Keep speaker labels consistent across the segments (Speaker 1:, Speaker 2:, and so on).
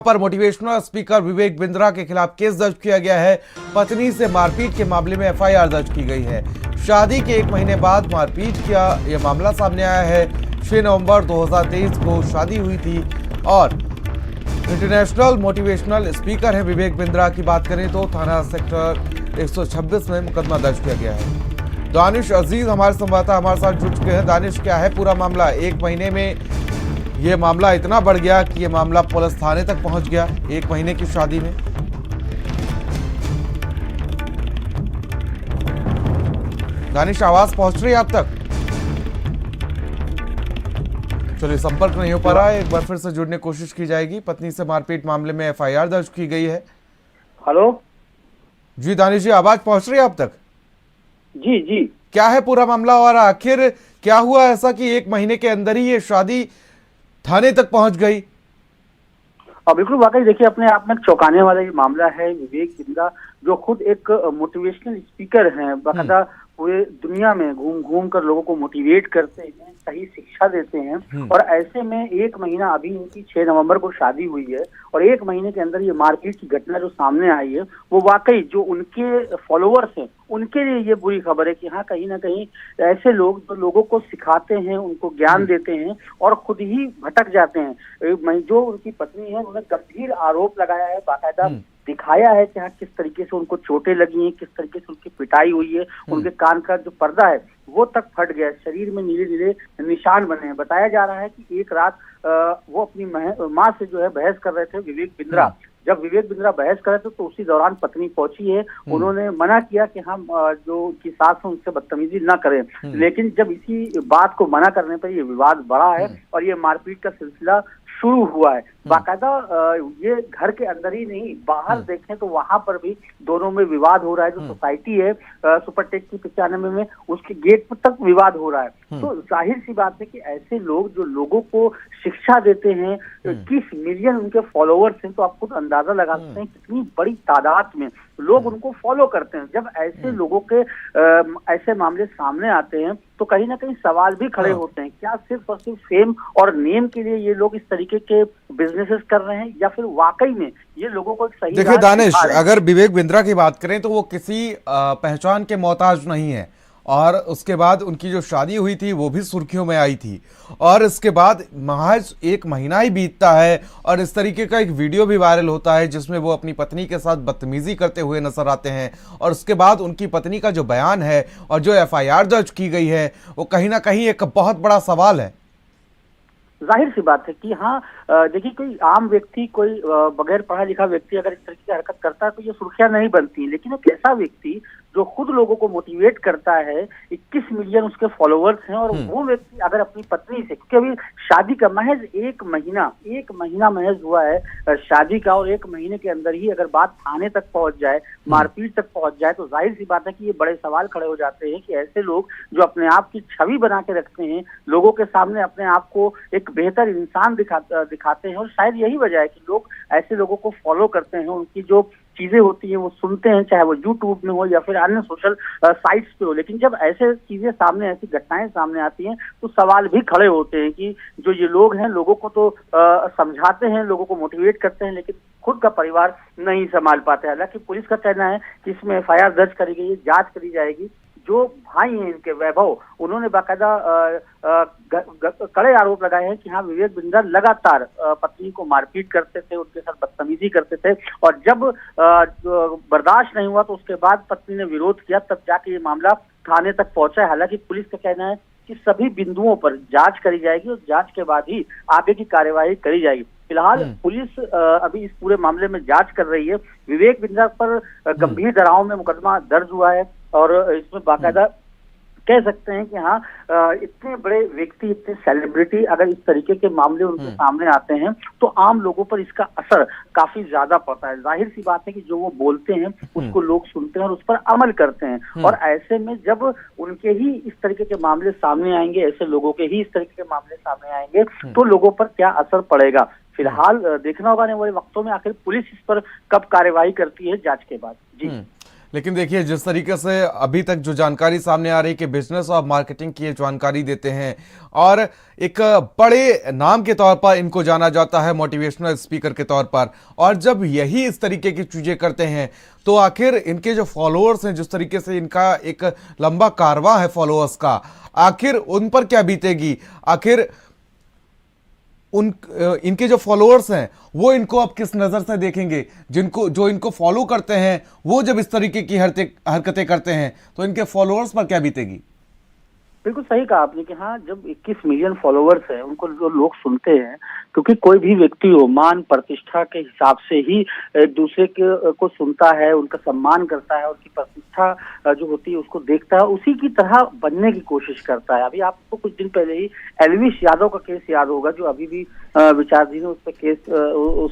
Speaker 1: पर motivational speaker Vivek Bindra के खिलाफ केस दर्ज किया गया है। पत्नी से मारपीट के मामले में एफआईआर दर्ज की गई है। शादी के 1 महीने बाद मारपीट का यह मामला सामने आया है। 6 नवंबर 2023 को शादी हुई थी और इंटरनेशनल मोटिवेशनल स्पीकर है विवेक बिंद्रा। की बात करें तो थाना सेक्टर 126 में मुकदमा दर्ज किया गया है। दानिश अजीज हमारे संवाददाता हमारे साथ जुड़ चुके हैं। दानिश, क्या है पूरा मामला? 1 महीने में ये मामला इतना बढ़ गया कि ये मामला पुलिस थाने तक पहुंच गया 1 महीने की शादी में। दानिश, आवाज पहुंच रही है आप तक? चलिए, संपर्क नहीं हो पा रहा है, एक बार फिर से जुड़ने की कोशिश की जाएगी। पत्नी से मारपीट मामले में एफआईआर दर्ज की गई है।
Speaker 2: हेलो
Speaker 1: जी दानिश जी, आवाज पहुंच रही है आप तक?
Speaker 2: जी जी।
Speaker 1: क्या है पूरा मामला और आखिर क्या हुआ ऐसा कि 1 महीने के अंदर ही ये शादी थाने तक पहुंच गई?
Speaker 2: बिल्कुल, वाकई देखिए, अपने आप में चौंकाने वाला ये मामला है। विवेक बिंद्रा जो खुद एक मोटिवेशनल स्पीकर हैं, बाकायदा पूरे दुनिया में घूम घूम कर लोगों को मोटिवेट करते हैं, सही शिक्षा देते हैं, और ऐसे में 1 महीना अभी इनकी 6 नवंबर को शादी हुई है और 1 महीने के अंदर ये मारपीट की घटना जो सामने आई है, वो वाकई जो उनके फॉलोअर्स हैं उनके लिए ये बुरी खबर है कि हाँ, कहीं ना कहीं ऐसे लोग जो लोगों को सिखाते हैं, उनको ज्ञान देते हैं और खुद ही भटक जाते हैं। जो उनकी पत्नी है, उन्होंने गंभीर आरोप लगाया है, बाकायदा दिखाया है कि हाँ, किस तरीके से उनको चोटें लगी हैं, किस तरीके से उनकी पिटाई हुई है, उनके कान का जो पर्दा है वो तक फट गया, शरीर में नीले नीले निशान बने हैं। बताया जा रहा है कि एक रात वो अपनी माँ से जो है बहस कर रहे थे विवेक बिंद्रा। जब विवेक बिंद्रा बहस कर रहे थे तो उसी दौरान पत्नी पहुंची है। उन्होंने मना किया कि हम जो उनकी सास है उनसे बदतमीजी ना करें, लेकिन जब इसी बात को मना करने पर ये विवाद बढ़ा है और ये मारपीट का सिलसिला शुरू हुआ है। बाकायदा ये घर के अंदर ही नहीं, बाहर देखें तो वहां पर भी दोनों में विवाद हो रहा है। जो सोसाइटी है सुपरटेक की 95 में, उसके गेट पर तक विवाद हो रहा है। तो जाहिर सी बात है कि ऐसे लोग जो लोगों को शिक्षा देते हैं, किस मिलियन उनके फॉलोअर्स हैं, तो आप खुद अंदाजा लगा सकते हैं कितनी बड़ी तादाद में लोग उनको फॉलो करते हैं। जब ऐसे लोगों के ऐसे मामले सामने आते हैं तो कहीं ना कहीं सवाल भी खड़े होते हैं, क्या सिर्फ और सिर्फ फेम और नेम के लिए ये लोग इस तरीके के बिजनेसेस कर रहे हैं, या फिर वाकई में ये लोगों को एक सही?
Speaker 1: देखिए दानिश, अगर विवेक बिंद्रा की बात करें तो वो किसी पहचान के मोहताज नहीं है और उसके बाद उनकी जो शादी हुई थी वो भी सुर्खियों में आई थी और इसके बाद महज 1 महीना ही बीतता है और इस तरीके का एक वीडियो भी वायरल होता है जिसमें वो अपनी पत्नी के साथ बदतमीजी करते हुए नजर आते हैं। और उसके बाद उनकी पत्नी का जो बयान है और जो एफआईआर दर्ज की गई है वो कहीं ना कहीं एक बहुत बड़ा सवाल है।
Speaker 2: जाहिर सी बात है कि हाँ, देखिए, कोई आम व्यक्ति, कोई बगैर पढ़ा लिखा व्यक्ति अगर इस तरीके की हरकत करता है तो ये सुर्खियां नहीं बनती, लेकिन एक ऐसा व्यक्ति जो खुद लोगों को मोटिवेट करता है, 21 मिलियन उसके फॉलोअर्स हैं, और वो व्यक्ति अगर अपनी पत्नी से, क्योंकि अभी शादी का महज 1 महीना महज हुआ है शादी का, और 1 महीने के अंदर ही अगर बात थाने तक पहुंच जाए, मारपीट तक पहुंच जाए, तो जाहिर सी बात है कि ये बड़े सवाल खड़े हो जाते हैं कि ऐसे लोग जो अपने आप की छवि बना के रखते हैं, लोगों के सामने अपने आप को एक बेहतर इंसान दिखाते हैं, और शायद यही वजह है कि लोग ऐसे लोगों को फॉलो करते हैं, उनकी जो चीजें होती हैं वो सुनते हैं, चाहे वो यूट्यूब में हो या फिर अन्य सोशल साइट्स पे हो। लेकिन जब ऐसे चीजें सामने, ऐसी घटनाएं सामने आती हैं तो सवाल भी खड़े होते हैं कि जो ये लोग हैं, लोगों को तो समझाते हैं, लोगों को मोटिवेट करते हैं, लेकिन खुद का परिवार नहीं संभाल पाते। हालांकि पुलिस का कहना है कि इसमें एफआईआर दर्ज करी गई है, जांच करी जाएगी। जो भाई हैं इनके, वैभव, उन्होंने बाकायदा कड़े आरोप लगाए हैं कि हाँ, विवेक बिंद्रा लगातार पत्नी को मारपीट करते थे, उनके साथ बदतमीजी करते थे, और जब बर्दाश्त नहीं हुआ तो उसके बाद पत्नी ने विरोध किया, तब जाके ये मामला थाने तक पहुंचा है। हालांकि पुलिस का कहना है कि सभी बिंदुओं पर जांच करी जाएगी और जांच के बाद ही आगे की कार्यवाही करी जाएगी। फिलहाल पुलिस अभी इस पूरे मामले में जांच कर रही है। विवेक बिंद्रा पर गंभीर धाराओं में मुकदमा दर्ज हुआ है और इसमें बाकायदा कह सकते हैं कि हाँ, इतने बड़े व्यक्ति, इतने सेलिब्रिटी अगर इस तरीके के मामले उनके सामने आते हैं तो आम लोगों पर इसका असर काफी ज्यादा पड़ता है। जाहिर सी बात है कि जो वो बोलते हैं उसको लोग सुनते हैं और उस पर अमल करते हैं, और ऐसे में जब उनके ही इस तरीके के मामले सामने आएंगे, ऐसे लोगों के ही इस तरीके के मामले सामने आएंगे, तो लोगों पर क्या असर पड़ेगा। फिलहाल देखना होगा आने वाले वक्तों में आखिर पुलिस इस पर कब कार्यवाही करती है जांच के बाद। जी
Speaker 1: लेकिन देखिए जिस तरीके से अभी तक जो जानकारी सामने आ रही है कि बिजनेस और मार्केटिंग की ये जानकारी देते हैं और एक बड़े नाम के तौर पर इनको जाना जाता है, मोटिवेशनल स्पीकर के तौर पर, और जब यही इस तरीके की चीजें करते हैं तो आखिर इनके जो फॉलोअर्स हैं, जिस तरीके से इनका एक लंबा कारवां है फॉलोअर्स का, आखिर उन पर क्या बीतेगी? आखिर इनके जो फॉलोअर्स हैं वो इनको अब किस नजर से देखेंगे? जो इनको फॉलो करते हैं वो जब इस तरीके की हरकतें करते हैं तो इनके फॉलोअर्स पर क्या बीतेगी?
Speaker 2: बिल्कुल सही कहा आपने कि हाँ, जब 21 मिलियन फॉलोअर्स हैं, उनको जो लोग सुनते हैं, क्योंकि कोई भी व्यक्ति हो मान प्रतिष्ठा के हिसाब से ही एक दूसरे को सुनता है, उनका सम्मान करता है, उनकी प्रतिष्ठा जो होती है उसको देखता है, उसी की तरह बनने की कोशिश करता है। अभी आपको कुछ दिन पहले ही एल्विश यादव का केस याद होगा, जो अभी भी विचाराधीन है, उस पर केस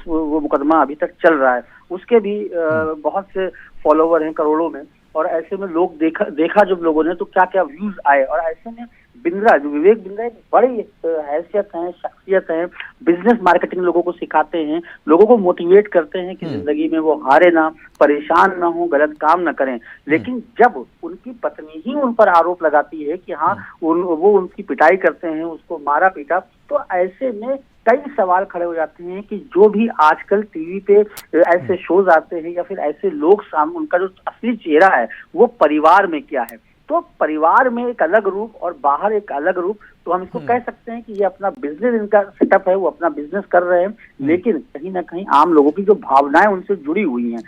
Speaker 2: वो मुकदमा अभी तक चल रहा है। उसके भी बहुत से फॉलोवर हैं करोड़ों में, और ऐसे में लोग देखा जब लोगों ने तो क्या क्या व्यूज आए। और ऐसे में बिंद्रा, जो विवेक बिंद्रा, एक बड़ी हैसियत है, शख्सियत है, बिजनेस मार्केटिंग लोगों को सिखाते हैं, लोगों को मोटिवेट करते हैं कि जिंदगी में वो हारे ना, परेशान ना हो, गलत काम ना करें। लेकिन जब उनकी पत्नी ही उन पर आरोप लगाती है कि हाँ वो उनकी पिटाई करते हैं, उसको मारा पीटा, तो ऐसे में कई सवाल खड़े हो जाते हैं कि जो भी आजकल टीवी पे ऐसे शोज आते हैं या फिर ऐसे लोग सामने, उनका जो असली चेहरा है वो परिवार में क्या है। तो परिवार में एक अलग रूप और बाहर एक अलग रूप, तो हम इसको कह सकते हैं कि ये अपना बिजनेस, इनका सेटअप है, वो अपना बिजनेस कर रहे हैं, लेकिन कहीं ना कहीं आम लोगों की जो भावनाएं उनसे जुड़ी हुई हैं।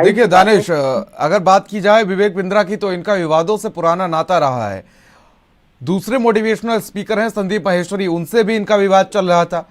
Speaker 1: देखिए दानिश, अगर बात की जाए विवेक बिंद्रा की, तो इनका विवादों से पुराना नाता रहा है। दूसरे मोटिवेशनल स्पीकर हैं संदीप माहेश्वरी, उनसे भी इनका विवाद चल रहा था।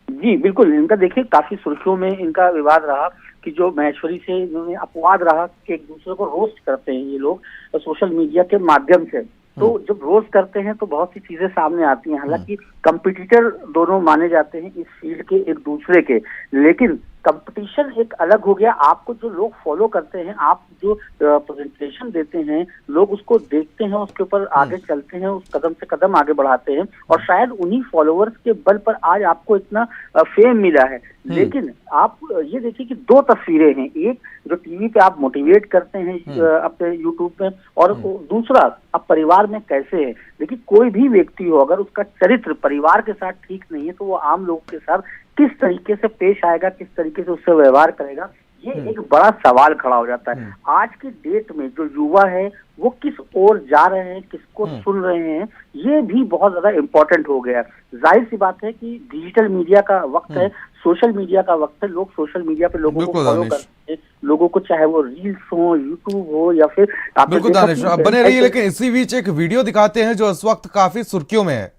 Speaker 2: जी बिल्कुल, इनका देखिए काफी सुर्खियों में इनका विवाद रहा कि जो महेश्वरी से इन्होंने अपवाद रहा कि एक दूसरे को रोस्ट करते हैं ये लोग सोशल मीडिया के माध्यम से। तो जब रोस्ट करते हैं तो बहुत सी चीजें सामने आती हैं। हालांकि कंपटीटर दोनों माने जाते हैं इस फील्ड के एक दूसरे के, लेकिन कंपटीशन एक अलग हो गया। आपको जो लोग फॉलो करते हैं, आप जो प्रेजेंटेशन देते हैं, लोग उसको देखते हैं, उसके ऊपर आगे चलते हैं, उस कदम से कदम आगे बढ़ाते हैं, और शायद उन्हीं फॉलोअर्स के बल पर आज आपको इतना फेम मिला है। लेकिन आप ये देखिए कि दो तस्वीरें हैं, एक जो टीवी पे आप मोटिवेट करते हैं अपने यूट्यूब पे, और दूसरा अब परिवार में कैसे है। देखिए कोई भी व्यक्ति हो, अगर उसका चरित्र परिवार के साथ ठीक नहीं है तो वो आम लोगों के साथ किस तरीके से पेश आएगा, किस तरीके से उससे व्यवहार करेगा, ये एक बड़ा सवाल खड़ा हो जाता है। आज की डेट में जो युवा है वो किस ओर जा रहे हैं, किसको सुन रहे हैं, ये भी बहुत ज्यादा इम्पोर्टेंट हो गया है। जाहिर सी बात है कि डिजिटल मीडिया का वक्त है, सोशल मीडिया का वक्त है, लोग सोशल मीडिया पे लोगों को फॉलो करते हैं, लोगों को चाहे वो रील्स हो, यूट्यूब हो, या फिर
Speaker 1: बिल्कुल दानिश, आप बने रहिए। लेकिन इसी बीच एक वीडियो दिखाते हैं जो इस वक्त काफी सुर्खियों में है।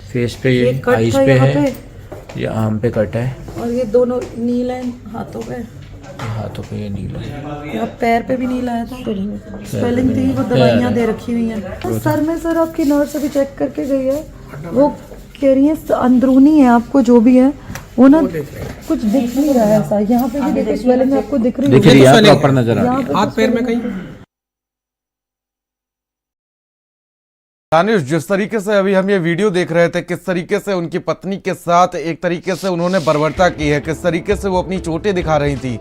Speaker 3: फेस पे, ये आईज पे है, ये आर्म पे कट है,
Speaker 4: और ये दोनों नील है हाथों पे
Speaker 3: ये नीला है।
Speaker 4: यहाँ पैर पे भी नील आया था, स्वेलिंग थी, वो दवाइयाँ दे रखी हुई हैं। सर में सर आपकी नर्स अभी चेक करके गई है, वो कह रही है अंदरूनी है, आपको जो भी है वो ना कुछ दिख नहीं रहा है ऐसा। यहाँ पे भी देखो स्वेलिंग आपको दिख रही है,
Speaker 3: प्रॉपर नजर आ रही है,
Speaker 4: हाथ पैर में कहीं।
Speaker 1: दानिश, जिस तरीके से अभी हम ये वीडियो देख रहे थे, किस तरीके से उनकी पत्नी के साथ एक तरीके से उन्होंने बर्बरता की है, किस तरीके से वो अपनी चोटें दिखा रही थी।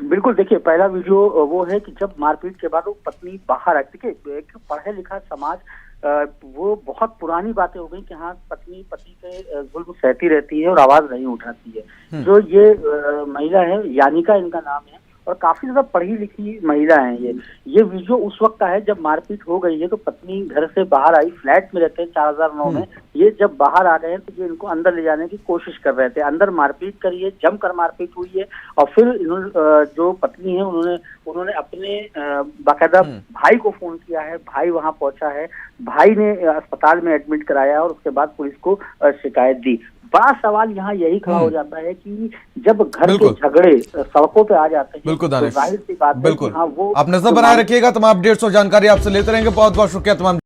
Speaker 2: बिल्कुल, देखिए पहला वीडियो वो है कि जब मारपीट के बाद वो पत्नी बाहर आई। देखिए एक पढ़े लिखा समाज, वो बहुत पुरानी बातें हो गई कि हाँ पत्नी पति पे जुल्म सहती रहती है और आवाज नहीं उठाती है। जो ये महिला है, यानिका इनका नाम है, और काफी ज्यादा पढ़ी लिखी महिला है ये वीडियो उस वक्त का है जब मारपीट हो गई है। तो पत्नी घर से बाहर आई, फ्लैट में रहते हैं 4009 में। ये जब बाहर आ गए हैं तो ये इनको अंदर ले जाने की कोशिश कर रहे थे, अंदर मारपीट करी है, जमकर मारपीट हुई है। और फिर इन्होंने जो पत्नी है उन्होंने अपने बाकायदा भाई को फोन किया है, भाई वहां पहुंचा है, भाई ने अस्पताल में एडमिट कराया और उसके बाद पुलिस को शिकायत दी। बड़ा सवाल यहाँ यही खड़ा हो जाता है कि जब घर के झगड़े सड़कों पे आ जाते हैं,
Speaker 1: बिल्कुल
Speaker 2: तो जाहिर सी बात है कि हाँ वो
Speaker 1: आप नजर बनाए रखिएगा। तमाम अपडेट्स और जानकारी आपसे लेते रहेंगे। बहुत बहुत शुक्रिया तमाम